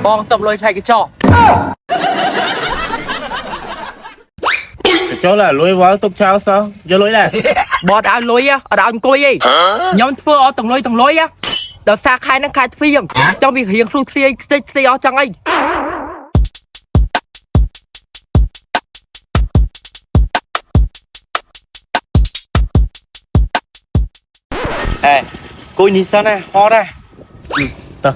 បងសុំលុយថៃកញ្ចក់កញ្ចក់ឡាលុយវ៉ាទុកចោលសោះយកលុយដែរបត់ឲ្យលុយអត់ឲ្យអង្គុយទេខ្ញុំធ្វើអត់ទាំងលុយដល់សារខែនឹងខែទ្វាងចង់វារៀងគ្រូទ្រាយខ្ទេចស្ទៃអស់ចឹងអីគួយនេះសិនណាហត់ដែរតោះ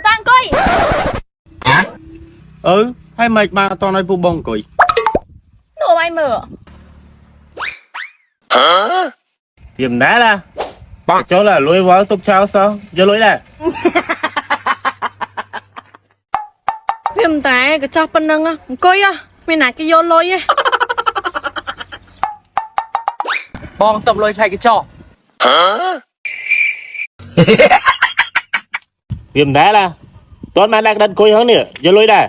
តាអង្គុយហើយមិនបានអត់ឲ្យពូបងអង្គុយនោះឲ្យមើលទៀមណាឡាចូលឡាលុយវ៉ាទុកចោលសោះយកលុយដែរវាមិនតែកញ្ចក់ប៉ុណ្ណឹងអង្គុយមានណាគេយកលុយទេបងសុំលុយថៃកញ្ចក់វាមិនដែរឡាតើបានដាក់ក្តិតអង្គុយហ្នឹងនេះយកលុយដែរ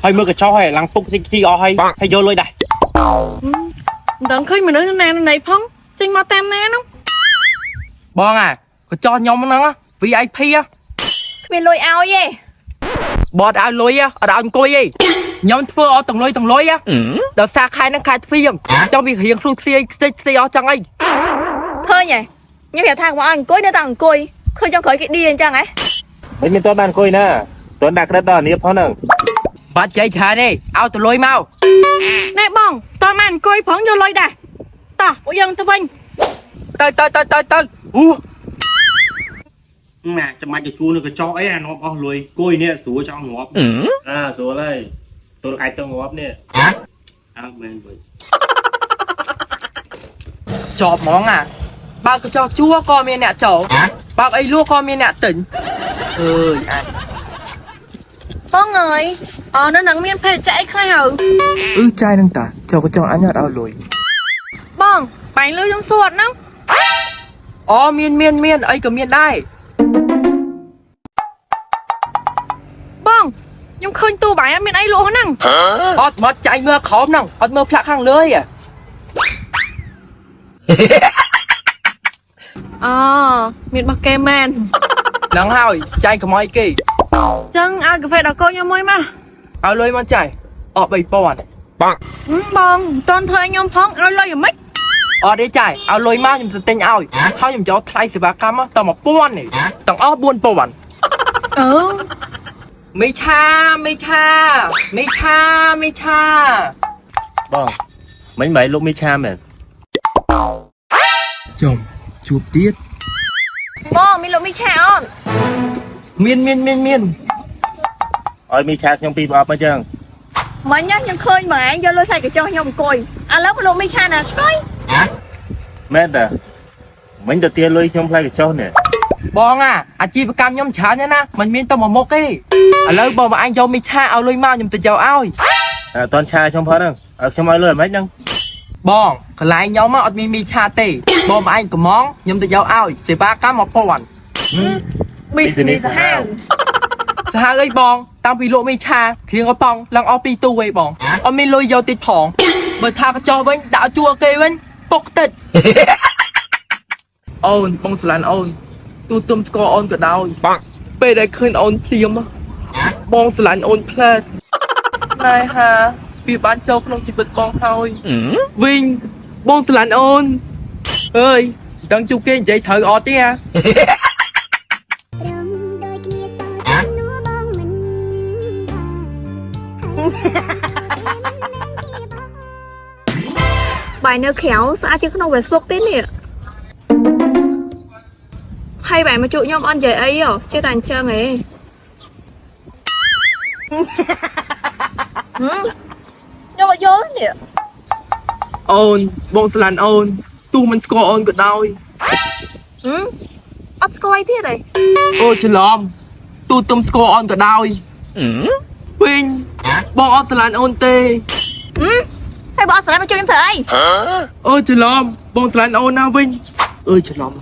ហើយមើលកញ្ចក់ហើយឡើងពុកទីអស់ហើយយកលុយដែរមិនដឹងឃើញមនុស្សណាណៃផងចេញមកតាមណានោះបងកញ្ចក់ខ្ញុំហ្នឹង VIP គ្មានលុយឲ្យទេបត់ឲ្យលុយអត់ឲ្យអង្គុយទេខ្ញុំធ្វើអត់ទាំងលុយដល់សារខែនឹងខែទ្វាងចង់វារៀងគ្រូទ្រាយខ្ទេចស្ទៃអស់ចឹងអីឃើញហ៎ខ្ញុំប្រាប់ថាមកឲ្យអង្គុយនៅតែអង្គុយឃើញចង់ក្រោយគេឌីអញ្ចឹងហ៎មិនមានតើបានអង្គុយណាតើដាក់ក្តិតដល់នេះផងហ្នឹងបាត់ចៃច្រើនទេឲ្យទៅលុយមកណែបងតើបានអង្គុយផងយកលុយដែរតោះពួកយើងទៅវិញទៅម៉ាចាំមិនទៅជួនៅកញ្ចក់អីអាងាប់អស់លុយគួយនេះស្រួលចង់ងាប់ស្រួលហើយទល់អាចចង់ងាប់នេះអើមែនវិញជាប់ហ្មងបើកញ្ចក់ជួក៏មានអ្នកចូលបើអីលក់ក៏មានអ្នកទិញអើយបងអើយនៅនឹងមានភេទចាក់អីខ្លះហើយចាយនឹងតាចូលកញ្ចក់អញអត់ឲ្យលុយបងបាញ់លុយខ្ញុំសួតហ្នឹងមានអីក៏មានដែរបងខ្ញុំឃើញទូបាយអត់មានអីលក់ហ្នឹងអត់មកចាយមើលក្រោមហ្នឹងអត់មើលផ្លាកខាងលើទេមានរបស់គេមែនហ្នឹងហើយចាយកុំឲ្យគេចឹងឲ្យកាហ្វេដល់កូនខ្ញុំមួយមកឲ្យលុយមកចាយអស់3000បងមិនតន់ធ្វើឲ្យខ្ញុំផងឲ្យលុយយ៉ាងម៉េចអត់ទេចាយឲ្យលុយមកខ្ញុំទៅទិញឲ្យហើយខ្ញុំយកថ្លៃសេវាកម្មត1000នេះទាំងអស់4000មីឆាបងមិនលោកមីឆាមែនចំជួបទៀតបងមានលោកមីឆាអត់មានឲ្យមីឆាខ្ញុំពីប្រអប់មកចឹងមិញខ្ញុំឃើញម៉ែយកលុយថៃកញ្ចក់ខ្ញុំអង្គុយឥឡូវលោកមីឆាណាស្គយមែនតាមិញទៅទាលុយខ្ញុំផ្លែកញ្ចក់នេះបងអាជីវកម្មខ្ញុំច្រើនណាស់មិនមានតែមួយមុខទេឥឡូវបងអញយកមីឆាឲ្យលុយមកខ្ញុំទៅយកឲ្យអត់តន់ឆាខ្ញុំផងហ្នឹងឲ្យខ្ញុំឲ្យលុយមិនហ្នឹងបងកន្លែងខ្ញុំអត់មានមីឆាទេបងអញកំងខ្ញុំទៅយកឲ្យសេវាកម្ម1000 business សាហាវអីបងតាំងពីលក់មីឆាគ្រៀងអប៉ង់ឡើងអស់2ទូឯងបងអត់មានលុយយកតិចផងបើថាកញ្ចក់វិញដាក់ជួគេវិញពុកតិចអូនបងស្លាញ់អូនទូទុំស្គាល់អូនក៏ដោយពេលដែលឃើញអូនភ្លាមបងស្លាញ់អូនផ្លែតណែហាវាបានចូលក្នុងជីវិតបងហើយវិញបងស្លាញ់អូនអើយដឹងជួគេនិយាយត្រូវអត់ទេបាយនៅក្រៅស្អាតជាងក្នុង Facebook ទេនេះហើយបែរមកជួបខ្ញុំអត់និយាយអីចេះតែអញ្ចឹងហ៎ខ្ញុំអត់យល់នេះអូនបងស្លាញ់អូនទោះមិនស្គាល់អូនក៏ដោយអត់ស្គាល់ទៀតទេអូច្រឡំទូទុំស្គាល់អូនក៏ដោយវិញបងអត់ស្រឡាញ់អូនទេហើយបងអត់ស្រឡាញ់មកជួយខ្ញុំធ្វើអីអូច្រឡំបងស្រឡាញ់អូនណាវិញច្រឡំ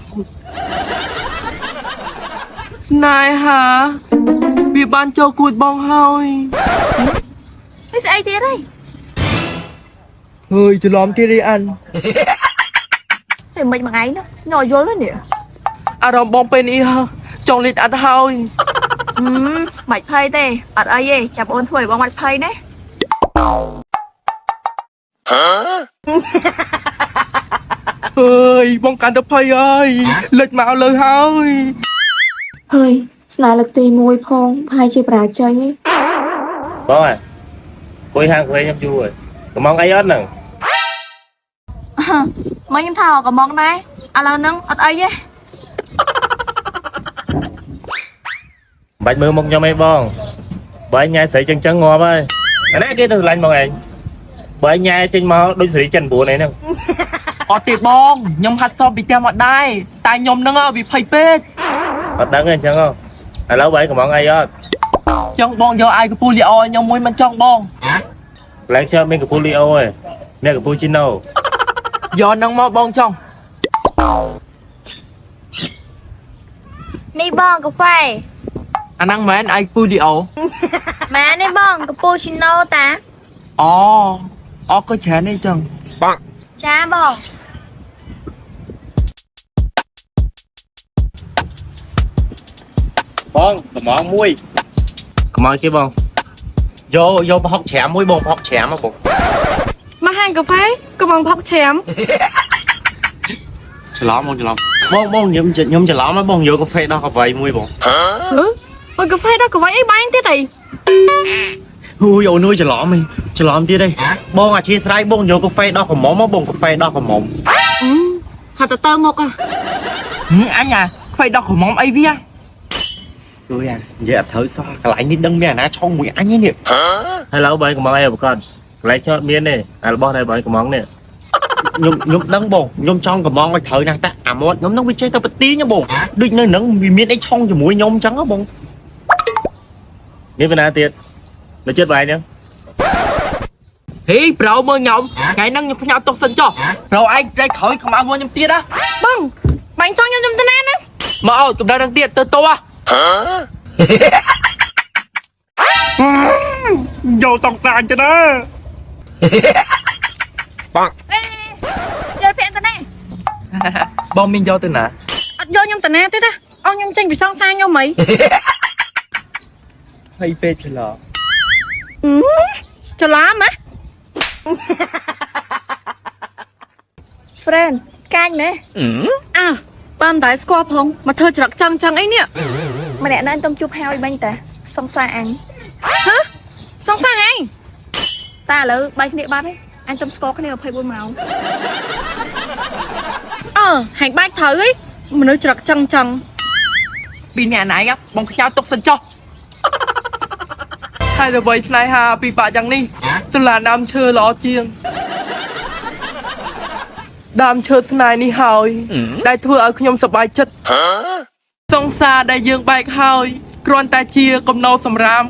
ស្នេហាវាបានចូលគួចបងហើយស្អីទៀតហើយច្រឡំទៀតទេអានតែមិនមួយថ្ងៃនោះញយល់ទេនេះ អារម្មណ៍បងពេលនេះចង់លេចអត់ហើយ បាច់ភ័យទេអត់អីទេចាំអូនធ្វើឲ្យបងបាច់ភ័យណា អើយបងកាន់តែភ័យហើយលេចមកលើហើយ ហើយស្នេហ៍លើកទី1ផងប្រហែលជាប្រាជ័យ បងអើគួយហាងខ្ញុំយូរហើយកំងអីអត់ហ្នឹង មកខ្ញុំថាកំងដែរឥឡូវហ្នឹងអត់អីទេ បាច់មើលមុខខ្ញុំអីបងបើញ៉ែស្រីចឹងងាប់ហើយអានេះគេទៅឆ្លាញ់បងឯងបើញ៉ែចេញមកដូចស្រីចិន9ឯហ្នឹង អត់ទេបងខ្ញុំហាត់សមពីផ្ទះមកដែរតែខ្ញុំហ្នឹងវាភ័យពេក អត់ដឹងទេអញ្ចឹងឥឡូវបើកំងអីអត់ ចង់បងយកអាយកពូលីអូខ្ញុំមួយមិនចង់បង ឡើងខ្ញុំមានកពូលីអូឯងមានកពូជីណូ យកហ្នឹងមកបងចង់ នេះបងកាហ្វេ អាហ្នឹងមិនអាយពូលីអូ ម៉ែនេះបងកាពូឈីណូតា អូអក៏ច្រើននេះចឹង ចាបង បងកំងមួយកំងគេបងយកប្រហុកច្រាមមួយបងប្រហុកច្រាមមកបង មកហាងកាហ្វេកំងផុកច្រាម ច្រឡំបងច្រឡំបងខ្ញុំច្រឡំហើយបងយកកាហ្វេដោះកាហ្វេមួយបង អូកាហ្វេដល់កាហ្វេអីបាញ់ទៀតអី ហូយអូនជួយច្រឡំហីច្រឡំទៀតហីបងអាជាស្រ័យបងយកកាហ្វេដោះកំមុំមកបងកាហ្វេដោះកំមុំ ហត់ទៅមក អញខ្វៃដល់ក្រមុំអីវា ជួយអានិយាយអត់ត្រូវសោះកន្លែងនេះដឹងមានអាណាឆុងមួយអញនេះហើយឡើយបើកំងអីប្រកាសកន្លែងខ្ញុំអត់មានទេអារបស់តែបើកំងនេះខ្ញុំដឹងបងខ្ញុំចង់កំងឲ្យត្រូវណាស់តែអាមាត់ខ្ញុំនឹងវាចេះតែបទីញបងដូចនៅនឹងវាមានអីឆុងជាមួយខ្ញុំអញ្ចឹងហ៎បងនេះវាណាទៀតនៅចិត្តបាយហ្នឹង ហេប្រៅមើលខ្ញុំថ្ងៃហ្នឹងខ្ញុំផ្ញើទុកសិនចុះប្រៅឯងត្រេកក្រោយខ្មៅមកខ្ញុំទៀតណា បងបាញ់ចង់ខ្ញុំទៅណាណា មកអោកម្ដៅហ្នឹងទៀតទៅតោះ យកសងសាញទៅណា យកពាក់ទៅណា បងមីងយកទៅណា អត់យកខ្ញុំទៅណាទេណាអស់ខ្ញុំចេញពីសងសាខ្ញុំហី ហើយពេកច្រឡំ ច្រឡំហ៎ friend កាញ់ណែ អើបានតែស្គាល់ផងមកធ្វើច្រកចឹងអីនេះ ម្នាក់នៅខ្ញុំជួបហើយបាញ់តាសង្សារអញ សងសាអញ តាឥឡូវបាយគ្នាបាត់ហើយអញខ្ញុំស្គាល់គ្នា24ម៉ោង ហាញ់បាច់ត្រូវហីមនុស្សច្រកចឹង ពីអ្នកណៃបងផ្ញើទុកសិនចុះហើយទៅបីឆ្នៃហាពីបាក់យ៉ាងនេះស្លាដើមឈើល្អជាងដើមឈើស្នៃនេះហើយដែលធ្វើឲ្យខ្ញុំសប្បាយចិត្តសង្សារដែលយើងបែកហើយគ្រាន់តែជាកំណោសម្រាម